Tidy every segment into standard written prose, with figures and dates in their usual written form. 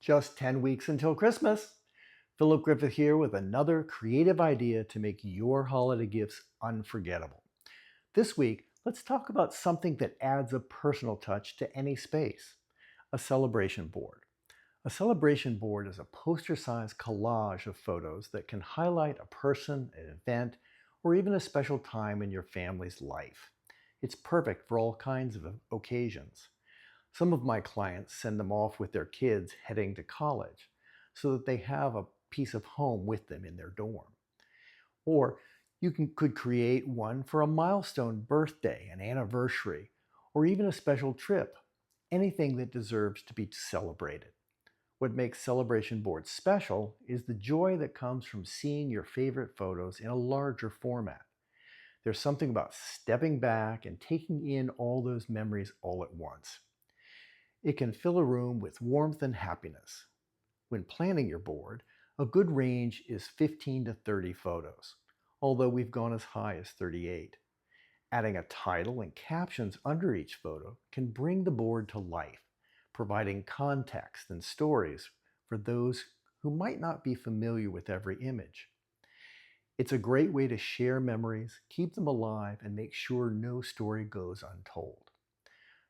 Just 10 weeks until Christmas. Philip Griffith here with another creative idea to make your holiday gifts unforgettable. This week, let's talk about something that adds a personal touch to any space: a celebration board. A celebration board is a poster-sized collage of photos that can highlight a person, an event, or even a special time in your family's life. It's perfect for all kinds of occasions. Some of my clients send them off with their kids heading to college so that they have a piece of home with them in their dorm. Or could create one for a milestone birthday, an anniversary, or even a special trip, anything that deserves to be celebrated. What makes celebration boards special is the joy that comes from seeing your favorite photos in a larger format. There's something about stepping back and taking in all those memories all at once. It can fill a room with warmth and happiness. When planning your board, a good range is 15 to 30 photos, although we've gone as high as 38. Adding a title and captions under each photo can bring the board to life, providing context and stories for those who might not be familiar with every image. It's a great way to share memories, keep them alive, and make sure no story goes untold.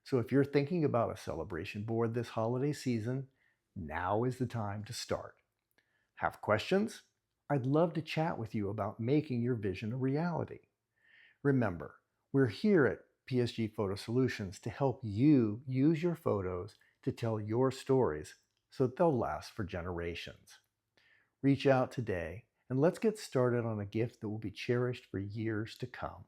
So if you're thinking about a celebration board this holiday season, now is the time to start. Have questions? I'd love to chat with you about making your vision a reality. Remember, we're here at PSG Photo Solutions to help you use your photos to tell your stories so that they'll last for generations. Reach out today and let's get started on a gift that will be cherished for years to come.